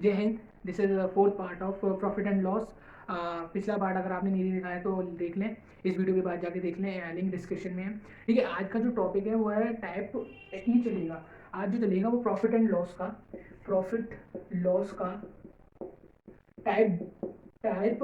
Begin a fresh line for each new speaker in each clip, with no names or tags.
जय Hind. This is fourth part of profit and loss. पिछला part अगर आपने नहीं देखा है तो देख लें, इस वीडियो के बाद जाके देख लें, लिंक डिस्क्रिप्शन में है। ठीक है, आज का जो टॉपिक है वो है टाइप ई चलेगा। आज जो चलेगा वो प्रॉफिट एंड लॉस का, प्रॉफिट लॉस का टाइप टाइप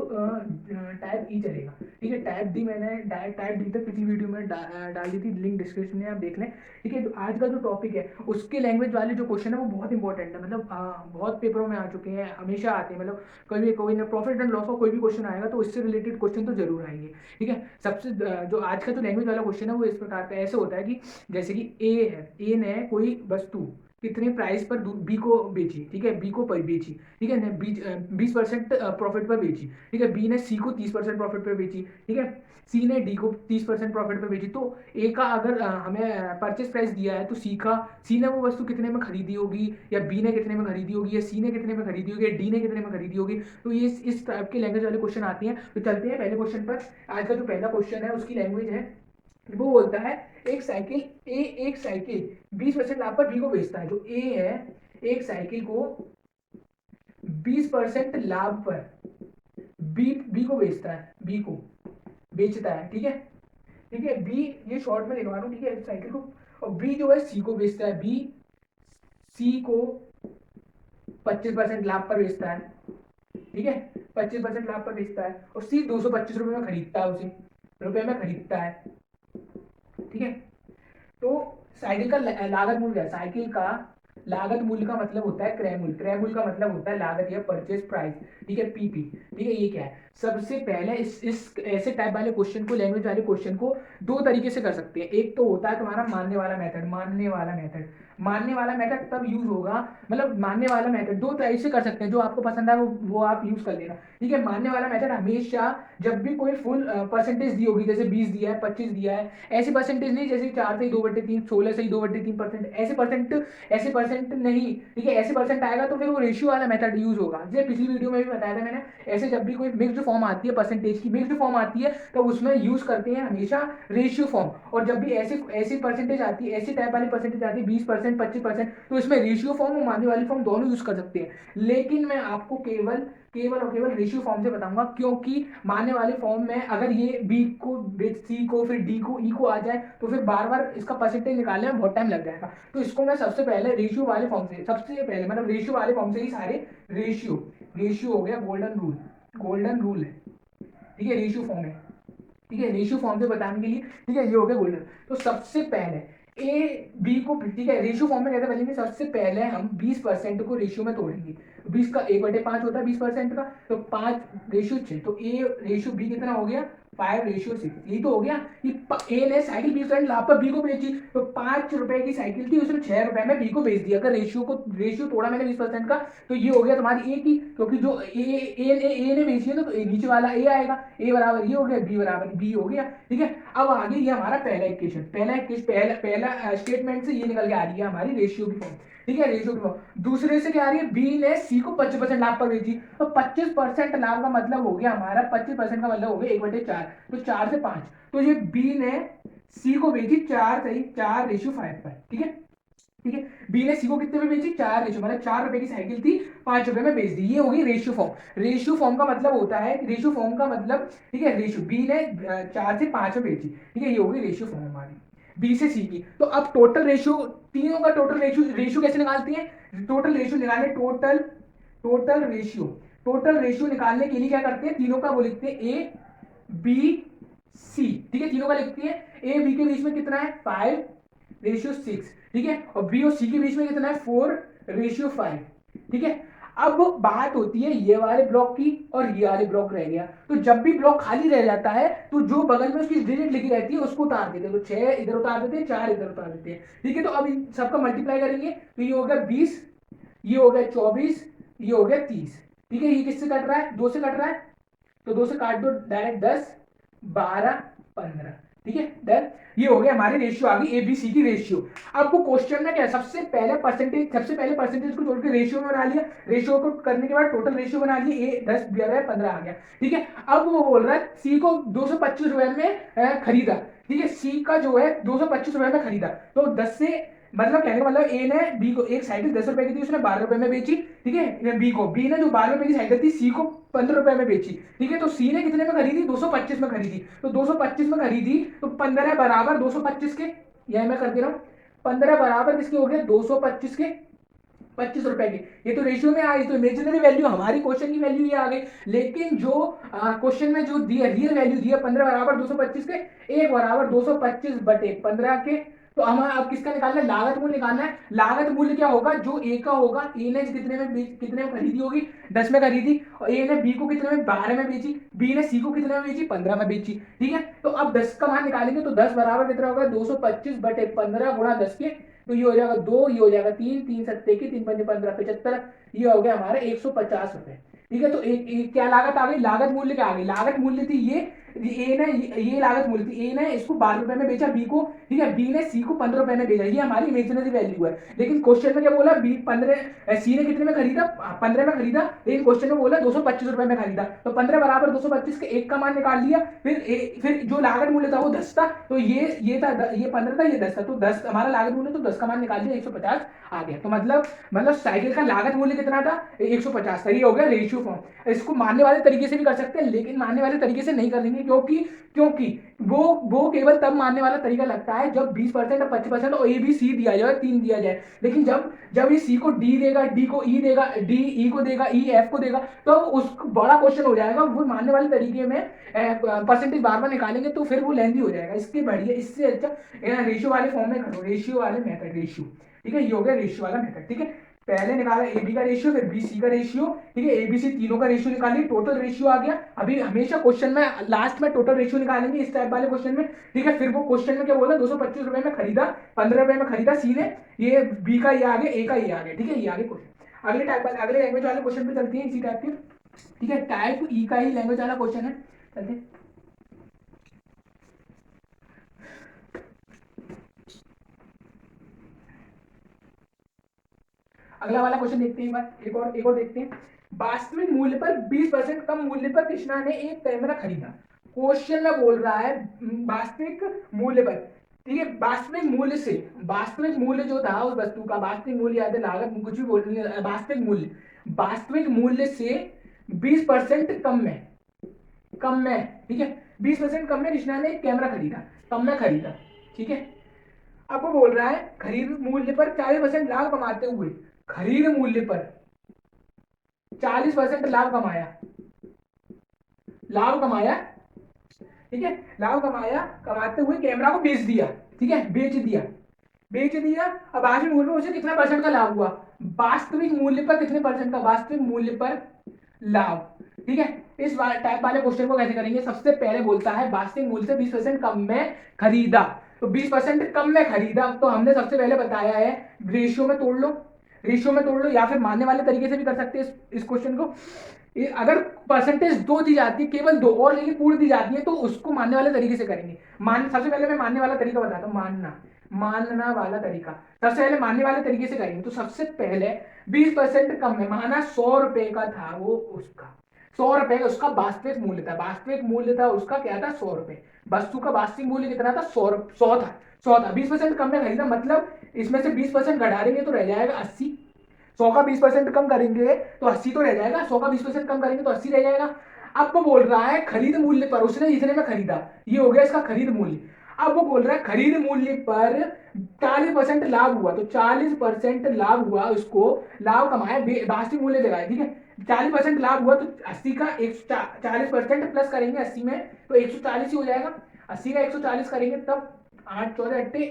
टाइप ई चलेगा। ठीक है, टाइप डी मैंने टाइप डी तक पिछली वीडियो में डाल दी थी, लिंक डिस्क्रिप्शन में आप देख लें। ठीक है, तो आज का जो टॉपिक है उसके लैंग्वेज वाले जो क्वेश्चन है वो बहुत इंपॉर्टेंट है, मतलब बहुत पेपरों में आ चुके हैं, हमेशा आते हैं, मतलब कोई ना प्रॉफिट एंड लॉस का कोई भी क्वेश्चन आएगा तो इससे रिलेटेड क्वेश्चन तो जरूर आएंगे। ठीक है, सबसे जो आज का जो लैंग्वेज वाला क्वेश्चन है वो इस प्रकार का ऐसे होता है कि जैसे कि ए है, ए ने कोई वस्तु कितने प्राइस पर बी को बेची, ठीक है, बी को पर बेची, ठीक है, 20% प्रॉफिट पर बेची। ठीक है, बी ने सी को 30% प्रॉफिट पर बेची, ठीक है, सी ने डी को 30% प्रॉफिट पर बेची। तो ए का अगर हमें परचेस प्राइस दिया है तो सी ने वो वस्तु कितने में खरीदी होगी, या बी ने कितने में खरीदी होगी, या सी ने कितने में खरीदी होगी, या डी ने कितने में खरीदी होगी। तो ये इस टाइप के लैंग्वेज वाले क्वेश्चन आते हैं। तो चलते हैं पहले क्वेश्चन पर। आज का जो पहला क्वेश्चन है उसकी लैंग्वेज है, वो बोलता है एक साइकिल 20% लाभ पर बी को बेचता है। जो ए है, एक साइकिल को 20% लाभ पर बी को बेचता है, बी को बेचता है। ठीक है, ठीक है, बी, ये शॉर्ट में लिखवा रहा हूँ, ठीक है, साइकिल को, और बी जो है सी को बेचता है, बी सी को 25% लाभ पर बेचता है। ठीक है, 25% लाभ पर बेचता है, और सी 225 रुपए में खरीदता है, उसे रुपए में खरीदता है। ठीक है, तो साइकिल का लागत मूल्य है, साइकिल का लागत मूल्य का मतलब होता है क्रय मूल्य, क्रय मूल्य का मतलब होता है लागत या परचेज प्राइस। ठीक है, पीपी। ठीक है, ये क्या है, सबसे पहले इस ऐसे टाइप वाले क्वेश्चन को, लैंग्वेज वाले क्वेश्चन को दो तरीके से कर सकते हैं। एक तो होता है तुम्हारा मानने वाला मेथड, मानने वाला मेथड तब यूज होगा, मतलब मानने वाला मेथड दो तरह से कर सकते हैं, जो आपको पसंद है वो आप यूज कर लेना। ठीक है, मानने वाला मेथड हमेशा जब भी कोई फुल परसेंटेज दी होगी, जैसे 20 दिया है, 25 दिया है, ऐसे परसेंटेज नहीं जैसे 4 से 2/3, 16 से 2/3%, ऐसे परसेंट नहीं। ठीक है, ऐसे परसेंट आएगा तो फिर वो रेशियो वाला मेथड यूज होगा। जैसे पिछली वीडियो में भी बताया था मैंने, ऐसे जब भी कोई मिक्स्ड फॉर्म आती है, परसेंटेज की मिक्स्ड फॉर्म आती है, तो उसमें यूज करते हैं हमेशा रेशियो फॉर्म। और जब भी ऐसी ऐसी परसेंटेज आती है, ऐसी टाइप वाली परसेंटेज आती है 20%, 25%, तो इसमें रेशियो फॉर्म और मानने वाली फॉर्म दोनों यूज कर सकते हैं। लेकिन मैं आपको केवल केवल और केवल रेशियो फॉर्म से बताऊंगा, क्योंकि मानने वाले फॉर्म में अगर ये बी को सी को फिर डी को ई को आ जाए तो फिर बार बार इसका परसेंटेज निकालने में बहुत टाइम लग जाएगा। तो इसको मैं सबसे पहले रेशियो वाले फॉर्म से, सबसे पहले मतलब रेशियो वाले फॉर्म से ही सारे रेशियो हो गया, गोल्डन रूल है। ठीक है, रेशियो फॉर्म है। ठीक है, रेशियो फॉर्म से बताने के लिए, ठीक है, ये हो गया गोल्डन। तो सबसे पहले ए बी को, ठीक है, रेशियो फॉर्म में कैसे बनेंगे, सबसे पहले हम 20% को रेशियो में तोड़ेंगे। 20 का 1/5 होता है 20% का, तो 5/6, तो ए रेशियो बी कितना हो गया, 5/6। यही तो हो गया कि ए ने साइकिल 20% लाभ पर बी को बेची, तो 5 रुपए की साइकिल थी, उसने 6 रुपए में बी को बेच दिया। अगर रेशियो तोड़ा मैंने 20% का, तो ये हो गया तुम्हारी ए की, क्योंकि जो ए ने बेची है तो नीचे वाला ए आएगा, ए बराबर ये हो गया, बी बराबर बी हो गया। ठीक है, अब आगे ये हमारा पहला इक्वेशन, पहला स्टेटमेंट से ये निकल के आ रही है हमारी रेशियो की फॉर्म। ठीक है, रेशियो की फॉर्म। दूसरे से क्या आ रही है, बी ने सी को 25% लाभ पर बेची, तो 25% लाभ का मतलब हो गया हमारा, 25% का मतलब हो गया 1/4, तो 4 से 5, तो ये बी ने सी को बेची 4:5 पर। ठीक है, ठीक है, बी ने सी को कितने में बेची, 4 रेशियो, मतलब 4 रुपए की साइकिल थी, 5 रुपए में बेच दी। ये होगी रेशियो फॉर्म। रेशियो फॉर्म का मतलब होता है, रेशियो फॉर्म का मतलब, ठीक है, रेशियो बी ने 4 से 5 में बेची। ठीक है, ये होगी रेशियो फॉर्म हमारी बी से सी की। तो अब टोटल रेशियो, तीनों का टोटल रेशियो कैसे निकालती है, टोटल रेशियो निकालने, टोटल रेशियो निकालने के लिए क्या करते हैं, तीनों का वो लिखते हैं ए बी सी। ठीक है, तीनों का लिखते हैं, ए बी के बीच में कितना है, 5:6। ठीक है, और बी और सी के बीच में कितना है, 4:5। ठीक है, अब बात होती है ये वाले ब्लॉक की, और ये वाले ब्लॉक रह गया। तो जब भी ब्लॉक खाली रह जाता है तो जो बगल में उसकी डिजिट लिखी रहती है उसको उतार देते हैं, तो 6 इधर उतार देते हैं, 4 इधर उतार देते हैं। ठीक है, तो अब इन सबका मल्टीप्लाई करेंगे, तो ये हो गया 20, ये हो गया 24, ये हो गया 30। ठीक है, ये किससे कट रहा है, 2 से कट रहा है, तो 2 से काट दो डायरेक्ट, 10, 12, 15। ठीक है, डन। ये हो गया हमारी रेशियो आ गई, एबीसी की रेशियो। आपको क्वेश्चन में क्या, सबसे पहले परसेंटेज को जोड़ के रेशियो में बना लिया, रेशियो को करने के बाद टोटल रेशियो बना लिया, ए 10 11 15 आ गया। ठीक है, अब वो बोल रहा है सी को 225 रुपए में खरीदा। ठीक है, सी का जो है 225 रुपए में खरीदा, तो 10 से मतलब कहने का मतलब ए ने बी को, एक साइकिल 10 रुपए की थी, उसने 12 रुपए में बेची, ठीक है, बी ने जो 12 रुपए की साइकिल थी सी को 15 रुपए में बेची, ठीक है। तो सी ने कितने में खरीदी, 225 में खरीदी, तो 225 में खरीदी, तो 15 बराबर 225 के, यह मैं कर दे रहा हूँ, 15 बराबर किसके हो गए, 225 के, 25 रुपए की। ये तो रेशियो में आई, तो इमेजिनरी वैल्यू हमारी क्वेश्चन की वैल्यू ये आ गई। लेकिन जो क्वेश्चन में जो दिया रियल वैल्यू दिया 15 बराबर 225 के, एक बराबर 225 बटे 15 के, तो हमें अब किसका निकालना है, लागत मूल्य निकालना है। लागत मूल्य क्या होगा, जो ए का होगा, ए ने कितने में खरीदी होगी, 10 में खरीदी, और ए ने बी को कितने में, 12 में बेची, बी ने सी को कितने में बेची, 15 में बेची, ठीक है। तो अब 10 का मान निकालेंगे, तो 10 बराबर कितना होगा, 225 बटे 15 गुणा 10 के, तो ये हो जाएगा 2, ये हो जाएगा 3, 3 सत्ते की 3 पंजे 15, 75, ये हो गया हमारे 150 रुपए, ठीक है। तो एक क्या लागत आ गई, लागत मूल्य क्या आ गई, लागत मूल्य थी ये ए ने, ये लागत मूल्य थी, ए ने इसको 12 रुपए में बेचा बी को, ठीक है, बी ने सी को 15 रुपए में बेचा, ये हमारी इमेजिनरी वैल्यू है। लेकिन क्वेश्चन में क्या बोला, बी 15, सी ने कितने में खरीदा, 15 में खरीदा, लेकिन क्वेश्चन में बोला 225 रुपए में खरीदा, तो 15 बराबर 225 के एक का मान निकाल लिया, फिर जो लागत मूल्य था वो 10 था, तो ये था, ये 15 था, ये 10 था, तो 10 हमारा लागत मूल्य, तो 10 का मान निकाल दिया, 150 आ गया। तो मतलब साइकिल का लागत मूल्य कितना था, 150 था। ये हो गया रेशियो फॉर्म। इसको मानने वाले तरीके से भी कर सकते हैं, लेकिन मानने वाले तरीके से नहीं करेंगे, क्योंकि क्योंकि वो केवल तब मानने वाला तरीका लगता है जब 20% और 25% और ए बी सी दिया जाए, 3 दिया जाए। लेकिन जब ये सी को डी देगा, डी को ई देगा, डी ई को देगा, ई एफ को देगा, तो उसको बड़ा क्वेश्चन हो जाएगा। वो मानने वाले तरीके में परसेंटेज बार बार निकालेंगे तो फिर वो लेंदी हो जाएगा। इसके बढ़िया, इससे अच्छा रेशियो वाले फॉर्म में करो, रेशियो वाले मेथड, रेशियो, ठीक है। ये हो गया रेशियो वाला मेथड, ठीक है। पहले निकाला ए बी का रेशियो, फिर बी सी का रेशियो, ठीक है, ए बी सी तीनों का रेशियो निकालिए, टोटल रेशियो आ गया। अभी हमेशा क्वेश्चन में लास्ट में टोटल रेशियो निकालेंगे इस टाइप वाले क्वेश्चन में, ठीक है। फिर वो क्वेश्चन में क्या बोला, 225 रुपए में खरीदा, 15 रुपए में खरीदा सी ने, ये बी का ये आ गया, ए का ये आ गया, ठीक है। ये आगे क्वेश्चन, अगले टाइप वाले, अगले लैंग्वेज वाले क्वेश्चन पे चलती है, इसी टाइप के, ठीक है। टाइप ई का ही लैंग्वेज वाला क्वेश्चन है, चलते हैं। अगला वाला क्वेश्चन देखते हैं एक बार, एक और देखते हैं। वास्तविक मूल्य पर 20% कम मूल्य पर कृष्णा ने एक कैमरा खरीदा। क्वेश्चन में बोल रहा है वास्तविक मूल्य पर, ठीक है, वास्तविक मूल्य से, वास्तविक मूल्य जो था उस वस्तु का, वास्तविक मूल्य याद है, लागत कुछ भी बोल, वास्तविक मूल्य से 20% कम में, ठीक है, 20% कम में कृष्णा ने एक कैमरा खरीदा, कम में खरीदा, ठीक है। अब वो बोल रहा है खरीद मूल्य पर 40% लाभ कमाते हुए, खरीद मूल्य पर 40% लाभ कमाया, ठीक है, लाभ कमाते हुए कैमरा को बेच दिया, ठीक है, बेच दिया। अब वास्तविक मूल्य पर उसे कितना परसेंट का लाभ हुआ, वास्तविक मूल्य पर कितने परसेंट का, वास्तविक मूल्य पर लाभ, ठीक है। इस टाइप वाले क्वेश्चन को कैसे करेंगे, सबसे पहले बोलता है वास्तविक मूल्य से 20% कम में खरीदा, तो 20% कम में खरीदा, तो हमने सबसे पहले बताया है रेशियो में तोड़ लो, या फिर मानने वाले तरीके से भी कर सकते हैं इस क्वेश्चन को। अगर परसेंटेज 2 दी जाती है, केवल 2 और लेकिन पूर्ण दी जाती है, तो उसको मानने वाले तरीके से करेंगे। सबसे पहले मैं मानने वाला तरीका बताता हूँ, मानना वाला तरीका सबसे पहले मानने वाले तरीके से करेंगे। तो सबसे पहले 20% कम है, माना 100 रुपए का था वो, उसका 100 रुपए का उसका वास्तविक मूल्य था उसका क्या था, 100 रुपए। वस्तु का वास्तविक मूल्य कितना था, 100 था, 20% कम में खरीदा, मतलब इसमें से 20% घटा देंगे तो रह जाएगा 80। 100 का 20% कम करेंगे तो 80 तो रह जाएगा, 100 का 20% कम करेंगे तो 80 रह जाएगा। अब वो बोल रहा है खरीद मूल्य पर उसने इतने में खरीदा, ये हो गया इसका खरीद मूल्य। अब वो बोल रहा है खरीद मूल्य पर 40% लाभ हुआ, तो 40% लाभ हुआ, उसको लाभ कमाया, वास्तविक मूल्य लगाया, ठीक है। 40% लाभ हुआ तो 80 का 40% प्लस करेंगे 80 में, तो 140 ही हो जाएगा। 80 का 140 करेंगे तब 8 14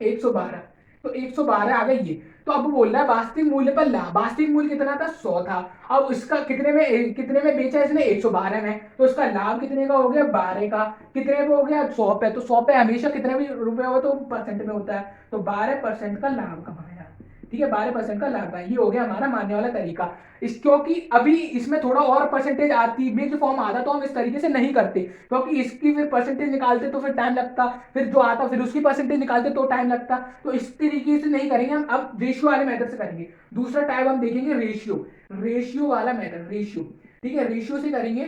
112, तो 112 आ गई ये। तो अब बोल रहा है वास्तविक मूल्य पर लाभ, वास्तविक मूल्य कितना था, 100 था। अब इसका कितने में बेचा इसने, 112 में, तो इसका लाभ कितने का हो गया, 12 का। कितने पे हो गया, 100 पे। तो 100 पे हमेशा कितने भी रुपए हो तो परसेंट में होता है, तो 12% का लाभ कमाया, ठीक है, 12% का लाभ है। ये हो गया हमारा मानने वाला तरीका। क्योंकि अभी इसमें थोड़ा और परसेंटेज आती, मिक्स्ड फॉर्म आता, तो हम इस तरीके से नहीं करते, क्योंकि इसकी फिर परसेंटेज निकालते तो फिर टाइम लगता, फिर जो आता फिर उसकी परसेंटेज निकालते तो टाइम लगता, तो इस तरीके से नहीं करेंगे हम, अब रेशियो वाले मेथड से करेंगे। दूसरा टाइप हम देखेंगे रेशियो वाला मेथड, रेशियो, ठीक है, रेशियो से करेंगे।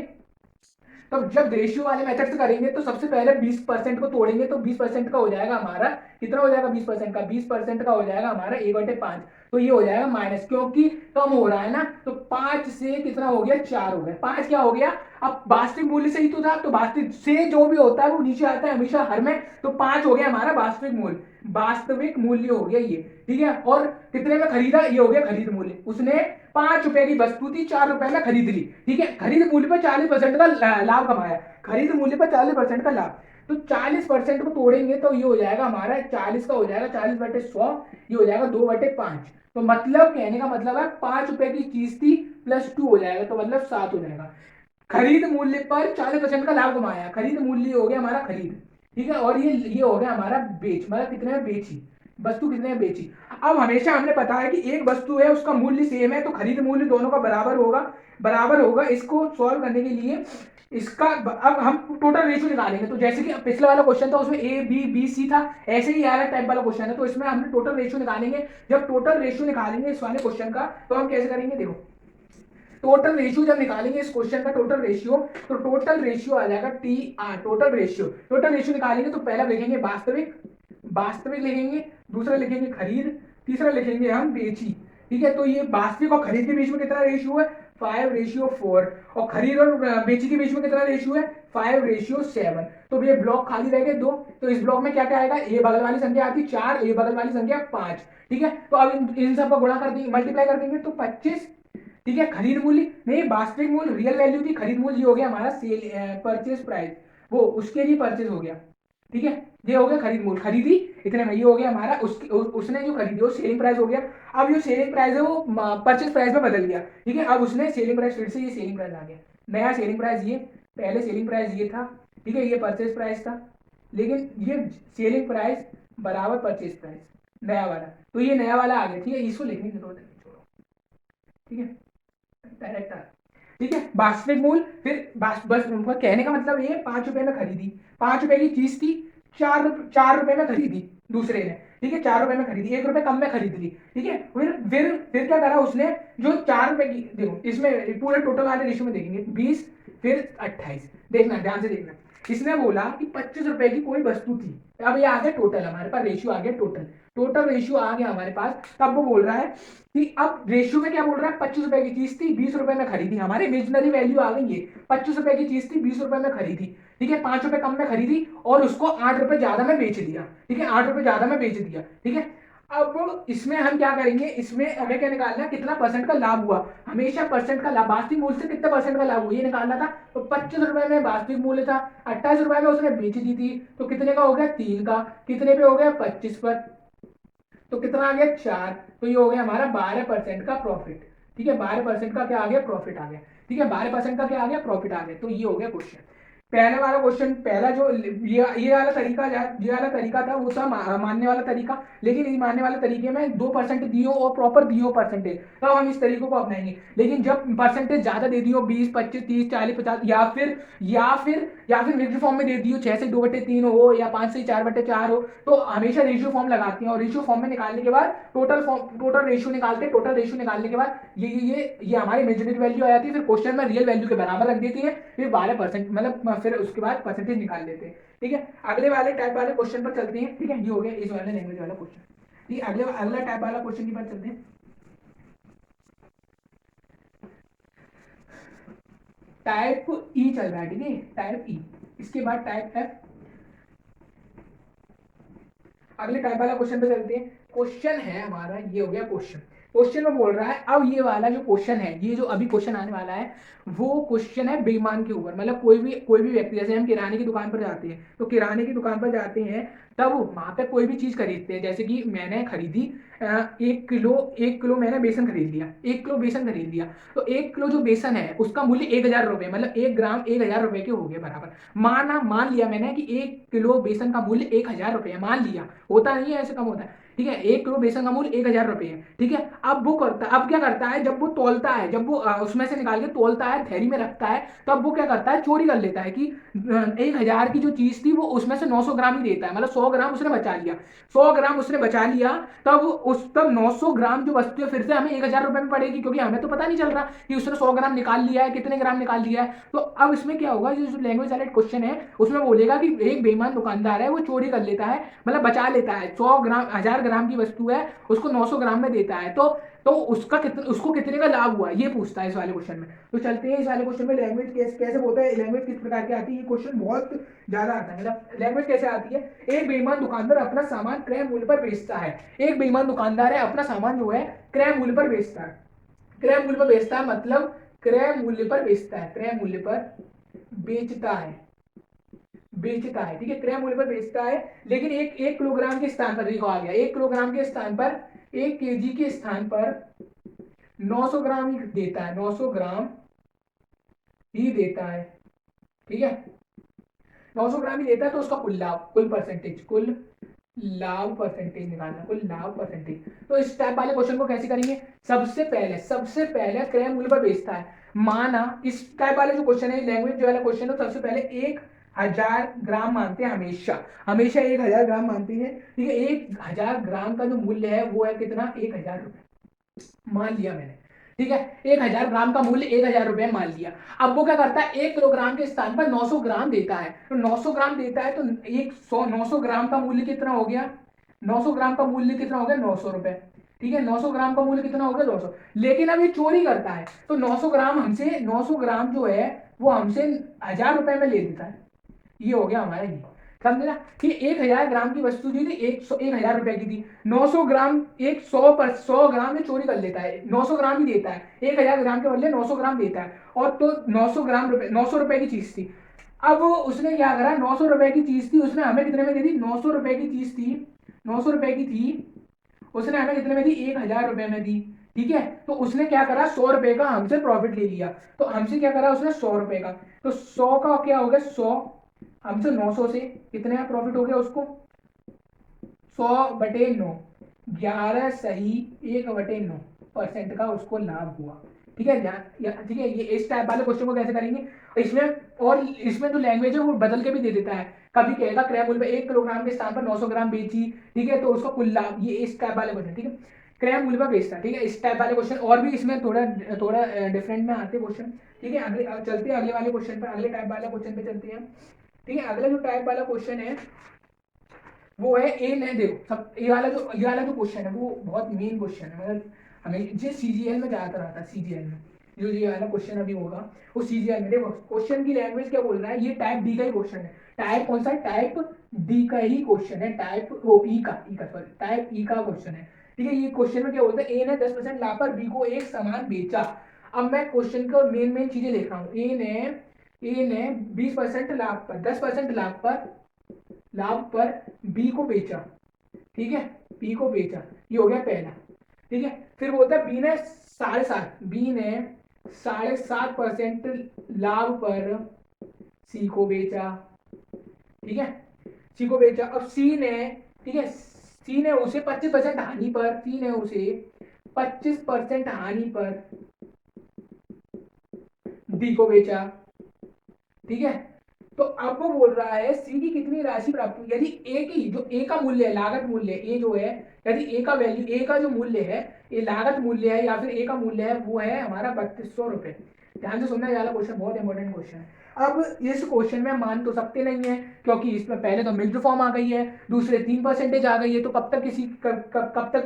तो जब रेशियो वाले मेथड से करेंगे तो सबसे पहले 20% को तोड़ेंगे, तो 20% का हो जाएगा हमारा कितना हो जाएगा, 20% का 20% का हो जाएगा हमारा 1/5। तो ये हो जाएगा माइनस, क्योंकि कम हो रहा है ना, तो 5 से कितना हो गया, 4 हो गया। 5 क्या हो गया, अब वास्तविक मूल्य से ही तो था, तो वास्तविक से जो भी होता है वो नीचे आता है हमेशा हर में, तो 5 हो गया हमारा वास्तविक मूल्य, वास्तविक मूल्य हो गया ये, ठीक है। और कितने में खरीदा, ये हो गया खरीद मूल्य, उसने 5 रुपए की वस्तु थी, 4 रुपए में खरीद ली, ठीक है। खरीद मूल्य पर 40% का लाभ कमाया, खरीद मूल्य पर 40% का लाभ, तो 40% को तोड़ेंगे तो ये हो जाएगा हमारा 40 का हो जाएगा 40/100, ये हो जाएगा 2/5। तो मतलब कहने का मतलब है 5 रुपए की चीज थी प्लस 2 हो जाएगा, तो मतलब 7 हो जाएगा। खरीद मूल्य पर 40% का लाभ कमाया, खरीद मूल्य हो गया हमारा खरीद, ठीक है। और ये हो गया हमारा बेच, मतलब कितने में बेची वस्तु, कितने में बेची। अब हमेशा हमने पता है कि एक वस्तु है उसका मूल्य सेम है, तो खरीद मूल्य दोनों का बराबर होगा, बराबर होगा। इसको सॉल्व करने के लिए इसका अब हम टोटल रेशियो निकालेंगे, तो जैसे कि पिछले वाला क्वेश्चन था उसमें ए बी बी सी था, ऐसे ही अलग टाइप वाला क्वेश्चन है, तो इसमें हमने टोटल रेशियो निकालेंगे। जब टोटल रेशियो निकालेंगे इस वाले क्वेश्चन का, तो हम कैसे करेंगे, देखो टोटल रेशियो जब निकालेंगे इस क्वेश्चन का टोटल रेशियो, तो टोटल रेशियो आ जाएगा T R, total ratio. Total ratio निकालेंगे तो पहला लिखेंगे वास्तविक, वास्तविक लिखेंगे, दूसरा लिखेंगे खरीद, तीसरा लिखेंगे हम बेची, ठीक है। तो ये वास्तविक और खरीद के बीच में कितना रेशियो है, 5:4, और खरीद और बेची के बीच में कितना रेशियो है, 5:7। तो ये ब्लॉक खाली रह गए 2, तो इस ब्लॉक में क्या क्या आएगा, ए बगल वाली संख्या आती 4, ए बगल वाली संख्या 5, ठीक है। तो अब इन सब का गुणा कर देंगे, मल्टीप्लाई कर देंगे तो 25, ठीक है। खरीद मूल्य नहीं, वास्तविक मूल्य रियल वैल्यू थी, खरीद मूल्य हो गया हमारा सेल परचेज प्राइस, वो उसके लिए परचेज हो गया, ठीक है। ये हो गया खरीद मूल्य, खरीदी इतने में, ये हो गया हमारा उसने जो खरीदी वो सेलिंग प्राइस हो गया। अब जो सेलिंग प्राइस है वो परचेज प्राइस में बदल गया, ठीक है। अब उसने सेलिंग प्राइस, फिर से ये सेलिंग प्राइस आ गया, नया सेलिंग प्राइस, ये पहले सेलिंग प्राइस ये था, ठीक है, ये परचेज प्राइस था, लेकिन ये सेलिंग प्राइस बराबर परचेज प्राइस नया वाला, तो ये नया वाला आ गया, ठीक है। इसको लिखने की जरूरत नहीं, छोड़ो, ठीक है, डायरेक्ट, ठीक है। वास्तविक मूल्य, फिर बस उनका कहने का मतलब ये 5 रुपए में खरीदी, 5 रुपए की चीज थी, 4 रुपए में खरीदी दूसरे ने, ठीक है, 4 रुपए में खरीदी, 1 रुपए कम में खरीद ली, ठीक है। फिर क्या करा उसने, जो 4 रुपए की, देखो इसमें पूरे टोटल वाले रेशियो में देखेंगे 20 फिर 28, देखना ध्यान से देखना, इसने बोला कि 25 रुपए की कोई वस्तु थी, अब ये आ गया टोटल, हमारे पास रेशियो आ गया टोटल, टोटल रेशियो आ गया हमारे पास। तब वो बोल रहा है कि अब रेशियो में क्या बोल रहा है, 25 रुपए की चीज थी, 20 रुपए में खरीदी, हमारे इमेजिनरी वैल्यू आ गई है, 25 रुपए की चीज थी, 20 रुपए में खरीदी, ठीक है, 5 रुपए कम में खरीदी और उसको 8 रुपए ज्यादा में बेच दिया, ठीक है, 8 रुपए ज्यादा में बेच दिया, ठीक है। अब इसमें हम क्या करेंगे, इसमें हमें क्या निकालना है, कितना परसेंट का लाभ हुआ, हमेशा परसेंट का लाभ, वास्तविक मूल्य से कितने परसेंट का लाभ हुआ ये निकालना था। तो 25 रुपए में वास्तविक मूल्य था, 28 रुपए में उसने बेच दी थी, तो कितने का हो गया, 3 का, कितने पे हो गया, 25 पर, तो कितना आ गया, 4, तो ये हो गया हमारा 12% का प्रॉफिट, ठीक है, 12% का क्या आ गया, प्रॉफिट आ गया, ठीक है, 12% का क्या आ गया, प्रॉफिट आ गया। तो ये हो गया क्वेश्चन, पहले वाला क्वेश्चन, पहला जो ये वाला तरीका, ये वाला तरीका था वो था मानने वाला तरीका, लेकिन इस मानने वाले तरीके में 2% दियो और प्रॉपर दियो परसेंटेज, तब हम इस तरीकों को अपनाएंगे। लेकिन जब परसेंटेज ज्यादा दे दियो, 20, 25, 30, 40, 50, या फिर रेशियो फॉर्म में दे दियो, 6 से 2/3 हो या 5 से 4/4 हो, तो हमेशा रेशियो फॉर्म लगाते हैं, और रेशियो फॉर्म में निकालने के बाद टोटल रेशियो निकालते हैं, टोटल रेशियो निकालने के बाद ये हमारी इमेजिनरी वैल्यू आ जाती है, फिर क्वेश्चन में रियल वैल्यू के बराबर रख देती है, फिर 12% मतलब फिर उसके बाद परसेंटेज निकाल लेते हैं, ठीक है। अगले वाले टाइप वाले क्वेश्चन पर चलते हैं, ठीक है, ये हो गया इस वाले लैंग्वेज वाला क्वेश्चन, ठीक है। अगला टाइप वाला क्वेश्चन की बात चलते हैं, टाइप ई चल रहा है, ठीक है, टाइप ई, इसके बाद टाइप एफ, अगले टाइप वाला क्वेश्चन पे चलते हैं। क्वेश्चन है हमारा, ये हो गया क्वेश्चन, क्वेश्चन में बोल रहा है, अब ये वाला जो क्वेश्चन है, ये जो अभी क्वेश्चन आने वाला है वो क्वेश्चन है बेईमान के ऊपर, मतलब कोई भी व्यक्ति, जैसे हम किराने की दुकान पर जाते हैं, तो किराने की दुकान पर जाते हैं तब वहां पे कोई भी चीज खरीदते हैं, जैसे कि मैंने खरीदी 1 किलो मैंने बेसन खरीद लिया, 1 किलो बेसन खरीद लिया, तो 1 किलो जो बेसन है उसका मूल्य 1000 रुपये, मतलब 1 ग्राम 1000 रुपये के हो गए बराबर, मान लिया मैंने कि 1 किलो बेसन का मूल्य 1000 रुपये, मान लिया, होता नहीं है ऐसे, कम होता है, ठीक है, 1 किलो बेसन का मूल्य 1000 रुपये है। ठीक है, अब क्या करता है, जब वो तोलता है, जब वो उसमें से निकाल के तोलता है, थैली में रखता है, तब वो क्या करता है, चोरी कर लेता है कि 1000 की जो चीज थी वो उसमें से 900 ग्राम ही देता है, मतलब 100 ग्राम उसने बचा लिया, 100 ग्राम उसने बचा लिया। तब 900 ग्राम जो वस्तु है फिर से हमें 1000 रुपये में पड़ेगी, क्योंकि हमें तो पता नहीं चल रहा कि उसने 100 ग्राम निकाल लिया है, कितने ग्राम निकाल लिया है। तो अब इसमें क्या होगा, जो लैंग्वेज वाला क्वेश्चन है उसमें बोलेगा कि एक बेईमान दुकानदार है, वो चोरी कर लेता है, मतलब बचा लेता है, 100 ग्राम 1000 ग्राम की वस्तु है, उसको 900 ग्राम में देता है, तो उसको कितने का लाभ हुआ, ये पूछता है इस वाले क्वेश्चन में। तो चलते हैं इस वाले क्वेश्चन में, लैंग्वेज कैसे होता है, लैंग्वेज किस प्रकार की आती है, ये क्वेश्चन बहुत ज्यादा आता है। मतलब लैंग्वेज कैसे आती है, एक बेईमान दुकानदार अपना सामान क्रय मूल्य पर बेचता है। एक बेईमान दुकानदार है, अपना सामान जो है क्रय मूल्य पर बेचता है। क्रय मूल्य पर बेचता है मतलब क्रय मूल्य पर बेचता है, क्रय मूल्य पर बेचता है, बेचता है। ठीक है, क्रय मूल्य पर बेचता है, लेकिन एक किलोग्राम के स्थान पर, देखो आ गया, 1 किलोग्राम के स्थान पर, 1 केजी के स्थान पर 900 ग्राम ही देता है, 900 ग्राम ही देता है। ठीक है, 900 ग्राम ही देता है, तो उसका कुल लाभ, कुल परसेंटेज, कुल लाभ परसेंटेज निकालना, कुल लाभ परसेंटेज। तो इस टाइप वाले क्वेश्चन को कैसे करेंगे, सबसे पहले क्रय मूल्य पर बेचता है, माना इस टाइप वाले जो क्वेश्चन है, लैंग्वेज जो वाला क्वेश्चन है, सबसे पहले 1000 ग्राम मानते हैं, हमेशा हमेशा 1000 ग्राम मानते हैं। ठीक है, 1000 ग्राम का जो मूल्य है वो है कितना, 1000 रुपये मान लिया मैंने। ठीक है, 1000 ग्राम का मूल्य 1000 रुपये मान लिया। अब वो क्या करता है, 1 किलोग्राम के स्थान पर 900 ग्राम देता है, तो 900 ग्राम देता है, तो 900 ग्राम का मूल्य कितना हो गया, 900 ग्राम का मूल्य कितना हो गया, 900 रुपए। ठीक है, 900 ग्राम का मूल्य कितना हो गया, 200। लेकिन अब ये चोरी करता है, तो 900 ग्राम जो है वो हमसे 1000 रुपए में ले लेता है। ये हो गया हमारा, ये समझे ना, कि 1000 ग्राम की वस्तु जो थी 1000 रुपए की थी, 900 ग्राम, एक 100 ग्राम में चोरी कर लेता है, 900 ग्राम ही देता है, 1000 ग्राम के बदले 900 ग्राम देता है, और तो 900 रुपए की चीज थी। अब उसने क्या करा, 900 रुपए की चीज थी, उसने हमें कितने में दे दी, 900 रुपए की चीज थी, 900 रुपए की थी, उसने हमें कितने में दी, 1000 रुपए में दी। ठीक है, तो उसने क्या करा, 100 रुपए का हमसे प्रॉफिट ले लिया, तो हमसे क्या करा उसने, 100 रुपए का, तो 100 का क्या हो गया, 100 हमसे 900 से कितने का प्रॉफिट हो गया उसको, 100/9, 11 सही 1/9% का उसको लाभ हुआ। ठीक है, ठीक है, ये इस टाइप वाले क्वेश्चन को कैसे करेंगे, इसमें, और इसमें जो लैंग्वेज है वो बदल के भी दे देता है, कभी कहेगा क्रय मूल्य 1 किलोग्राम के स्थान पर 900 ग्राम बेची। ठीक है, तो उसका कुल लाभ, ये इस टाइप वाले क्वेश्चन। ठीक है, क्रय मूल्य पर बेचता। ठीक है, इस टाइप वाले क्वेश्चन और भी इसमें थोड़ा थोड़ा डिफरेंट में आते क्वेश्चन। ठीक है, अगले चलते हैं अगले वाले क्वेश्चन पर, अगले टाइप वाले क्वेश्चन पे चलते हैं। ठीक है, अगला जो टाइप वाला क्वेश्चन है वो है, ए ने देखो सब, ये वाला जो क्वेश्चन है वो बहुत मेन क्वेश्चन है, मतलब हमें जो सीजीएल में ज्यादातर आता है, सीजीएल में जो ये वाला क्वेश्चन अभी होगा वो सीजीएल में, देखो क्वेश्चन की लैंग्वेज क्या बोल रहा है, ये टाइप डी का ही क्वेश्चन है। टाइप कौन सा है, टाइप डी का ही क्वेश्चन है, टाइप ओ ई का सॉरी टाइप ई का क्वेश्चन है। ठीक है, ये क्वेश्चन में क्या बोलता है, ए ने 10% लाभ पर बी को एक सामान बेचा। अब मैं क्वेश्चन को मेन चीजें लिख रहा हूँ, ए ने 20% लाभ पर, 10% लाभ पर बी को बेचा। ठीक है, बी को बेचा, ये हो गया पहला। ठीक है, फिर बोलता है बी ने 7.5% लाभ पर सी को बेचा। ठीक है, सी को बेचा। अब सी ने, ठीक है, सी ने उसे 25% हानि पर, सी ने उसे 25% हानि पर डी को बेचा। ठीक है, तो अब वो बोल रहा है सी की कितनी राशि प्राप्त हुई, यदि ए की जो ए का मूल्य है, लागत मूल्य, ए जो है, यदि ए का वैल्यू, ए का जो मूल्य है, ये लागत मूल्य है या फिर ए का मूल्य है, वो है हमारा 3200 रुपये। ध्यान से सुनना, वाला क्वेश्चन बहुत इंपॉर्टेंट क्वेश्चन है। अब इस क्वेश्चन में मान तो सकते नहीं है, क्योंकि इसमें पहले तो मिक्स्ड फॉर्म आ गई है, दूसरे 3% आ गई है, तो कब तक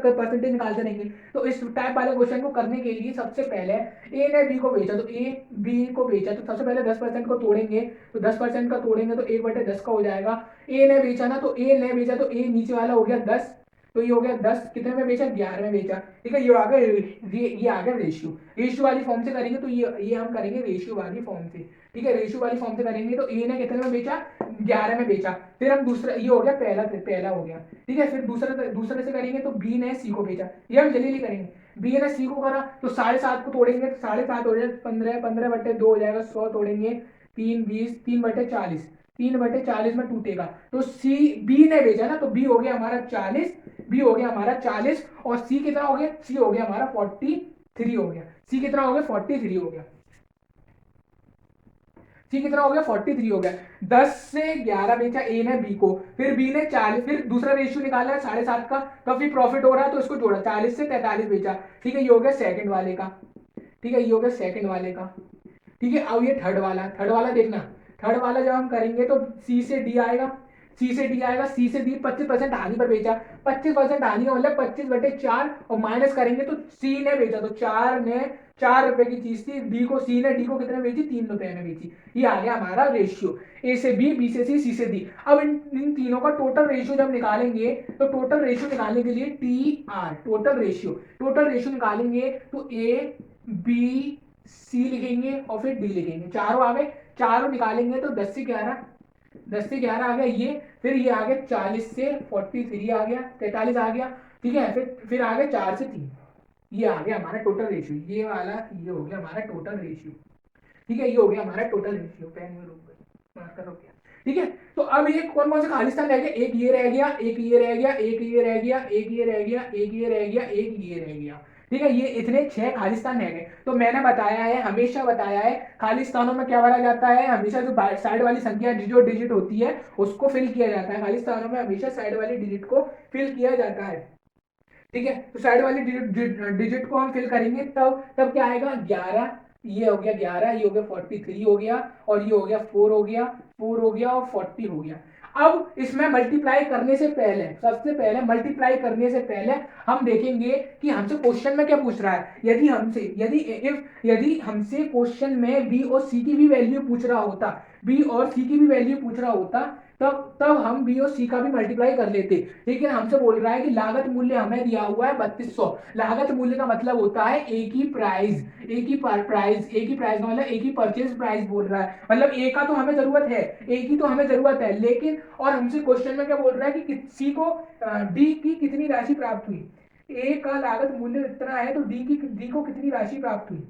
परसेंटेज निकालते रहेंगे। तो इस टाइप वाले क्वेश्चन को करने के लिए सबसे पहले ए ने बी को बेचा, तो ए बी को बेचा, तो सबसे पहले 10% को तोड़ेंगे, तो 10% का तोड़ेंगे तो 1/10 का हो जाएगा। ए ने बेचा ना, तो ए ने बेचा, तो ए नीचे वाला हो गया 10, तो ये हो गया 10, कितने में बेचा, 11 में बेचा। ठीक है, ये आ गया, ये आ गया रेशियो वाली फॉर्म से करेंगे, तो ये हम करेंगे रेशियो वाली फॉर्म से। ठीक है, रेशियो वाली फॉर्म से करेंगे, तो ए ने कितने में बेचा, 11 में बेचा। फिर हम दूसरा, ये हो गया पहला हो गया। ठीक है, फिर दूसरे से करेंगे, तो बी ने सी को बेचा, ये हम जल्दी करेंगे। बी ने सी को करा, तो 7.5 को तोड़ेंगे, तो 7.5 हो जाए 15, 15/2 हो जाएगा, 100 तोड़ेंगे 3, 20, 3/40, 3/40 में टूटेगा। तो सी बी ने भेजा ना, तो बी हो गया हमारा 40, बी हो गया हमारा 40, और सी कितना हो गया, सी हो गया हमारा 43 हो गया। सी कितना हो गया, 43 हो गया। सी कितना हो गया, 43 हो गया। 10 से 11 बेचा ए ने बी को, फिर बी ने 40, फिर दूसरा रेशियो निकाला है 7.5 का, काफी प्रॉफिट हो रहा है तो इसको जोड़ा, 40 से 43 बेचा। ठीक है, ये हो गया सेकंड वाले का। ठीक है, ये हो गया सेकंड वाले का। ठीक है, अब ये थर्ड वाला, थर्ड वाला देखना। थर्ड वाला जब हम करेंगे तो सी से डी आएगा, सी से डी आएगा, सी से डी 25% हानि पर बेचा। 25% हानि का मतलब 25/4, और माइनस करेंगे तो सी ने बेचा, तो 4 रुपए की चीज थी, डी को, सी ने डी को कितने बेची, 3 रुपए में बेची। ये आ गया हमारा रेशियो, ए से बी से सी से डी। अब इन तीनों का टोटल रेशियो जब निकालेंगे, तो टोटल रेशियो निकालने के लिए टी आर, टोटल रेशियो निकालेंगे तो ए बी सी लिखेंगे और फिर डी लिखेंगे, चारों आ गए। चारों निकालेंगे तो 10 से 11 आ गया ये, फिर ये आ गया 40 से 43 आ गया, 43 आ गया। ठीक है, फिर आ गया 4 से 3, ये आ गया हमारा टोटल रेशियो, ये वाला ये हो गया हमारा टोटल रेशियो। ठीक है, ये हो गया हमारा टोटल रेशियो, पेन में मार्कर हो गया। ठीक है, तो अब ये कौन कौन से खालिस्तान रह गया, एक ये रह गया, एक ये रह गया, एक ये रह गया, एक ये रह गया, एक ये रह गया, एक ये रह गया। ठीक है, ये इतने 6 खालिस्तान रह गए। तो मैंने बताया है, हमेशा बताया है, खालिस्तानों में क्या भरा जाता है, हमेशा जो साइड वाली संख्या जो डिजिट होती है उसको फिल किया जाता है। खालिस्तानों में हमेशा साइड वाली डिजिट को फिल किया जाता है। ठीक है, तो साइड वाली डिजिट को हम फिल करेंगे, तब क्या आएगा, 11, ये हो गया 11, ये हो गया 43 हो गया, और ये हो गया 4 हो गया और 40 हो गया। अब इसमें मल्टीप्लाई करने से पहले, सबसे पहले मल्टीप्लाई करने से पहले हम देखेंगे कि हमसे क्वेश्चन में क्या पूछ रहा है। यदि हमसे क्वेश्चन में बी और सी की भी वैल्यू पूछ रहा होता, तब हम बी और सी का भी मल्टीप्लाई कर लेते। लेकिन हमसे बोल रहा है कि लागत मूल्य हमें दिया हुआ है 3200। लागत मूल्य का मतलब होता है एक ही प्राइस, एक ही प्राइस का मतलब एक ही परचेज प्राइस बोल रहा है, मतलब ए का तो हमें जरूरत है, एक ही तो हमें जरूरत है। लेकिन और हमसे क्वेश्चन में क्या बोल रहा है कि सी को डी की कितनी राशि प्राप्त हुई, ए का लागत मूल्य इतना है तो डी को कितनी राशि प्राप्त हुई।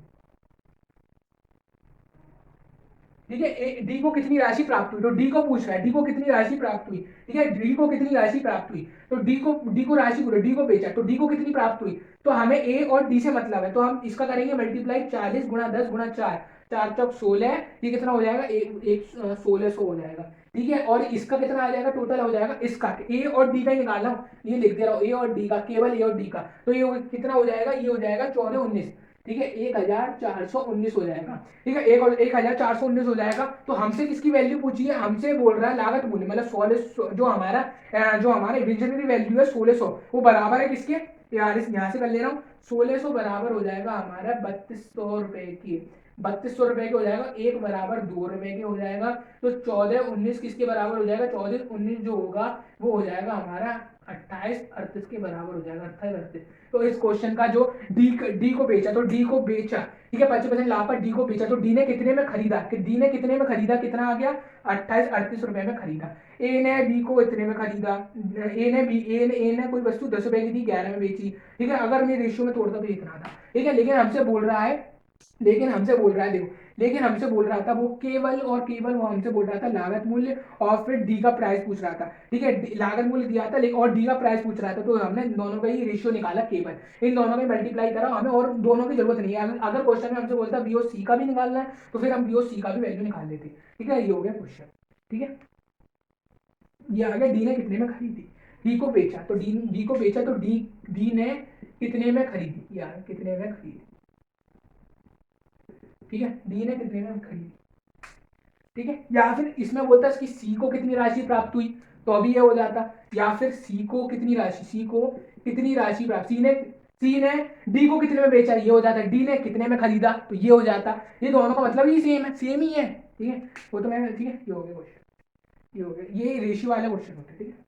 ठीक है, डी को कितनी राशि प्राप्त हुई, तो डी को पूछ रहा है डी को कितनी राशि प्राप्त हुई। ठीक है, डी को कितनी राशि प्राप्त हुई, तो डी को राशि बोलो, डी को बेचा तो डी को कितनी प्राप्त हुई। तो हमें ए और डी से मतलब है, तो हम इसका करेंगे मल्टीप्लाई 40 गुणा 10 गुणा 4, 4 चौक 16, ये कितना हो जाएगा, एक 1600 हो जाएगा। ठीक है, और इसका कितना आ जाएगा, टोटल हो जाएगा इसका, ए और डी का ही निकालना, ये लिख दे रहा हूँ, ए और डी का, केवल ए और डी का। तो ये कितना हो जाएगा, ये हो जाएगा 1419। ठीक है, 1419 हो जाएगा। ठीक है, 1419 हो जाएगा। तो हमसे किसकी वैल्यू पूछी है, हमसे बोल रहा है लागत मूल्य, मतलब 1600, जो हमारा इमेजिनरी वैल्यू है 1600, वो बराबर है किसके, यार यहाँ से कर ले रहा हूँ, 1600 बराबर हो जाएगा हमारा 3200 रुपए की, 3200 रुपए के हो जाएगा, एक बराबर 2 रुपए के हो जाएगा। तो 1419 किसके बराबर हो जाएगा, 1419 जो होगा वो हो जाएगा हमारा 2838 के बराबर हो जाएगा, 2838। तो इस क्वेश्चन का जो डी को बेचा, तो डी को बेचा, ठीक है, 25% लाभ पर डी को बेचा, तो डी ने कितने में खरीदा, कि डी ने कितने में खरीदा, कितना आ गया, 2838 रुपए में खरीदा। ए ने बी को इतने में खरीदा, ए ने कोई वस्तु 10 रुपए की थी, 11 में बेची। ठीक है, अगर मैं रेशियो में तोड़ता तो इतना था। ठीक है, लेकिन हमसे बोल रहा है देखो, लेकिन हमसे बोल रहा था वो केवल और केवल वो हमसे बोल रहा था लागत मूल्य, और फिर डी का प्राइस पूछ रहा था। ठीक है, लागत मूल्य दिया था लेकिन और डी का प्राइस पूछ रहा था, तो हमने दोनों का ही रेशियो निकाला, केवल इन दोनों में मल्टीप्लाई करा, हमें और दोनों की जरूरत नहीं है। अगर क्वेश्चन में हमसे बोलता बी और सी का भी निकालना है तो फिर हम बी और सी का भी वैल्यू निकाल लेते। ठीक है, ये हो गया क्वेश्चन। ठीक है, ये आ गया डी ने कितने में खरीदी, डी को बेचा, तो डी ने कितने में खरीदी, यार कितने में खरीदी। ठीक है, डी ने कितने में खरीदी। ठीक है, या फिर इसमें बोलता है कि सी को कितनी राशि प्राप्त हुई, तो अभी ये हो जाता, या फिर सी को कितनी राशि प्राप्त, सी ने डी को कितने में बेचा, ये हो जाता, डी ने कितने में खरीदा, तो ये हो जाता। ये दोनों का मतलब ही सेम ही है। ठीक है, वो तो मैं, ठीक है, ये हो गया क्वेश्चन, ये हो गया, ये रेशियो वाला क्वेश्चन होता है। ठीक है।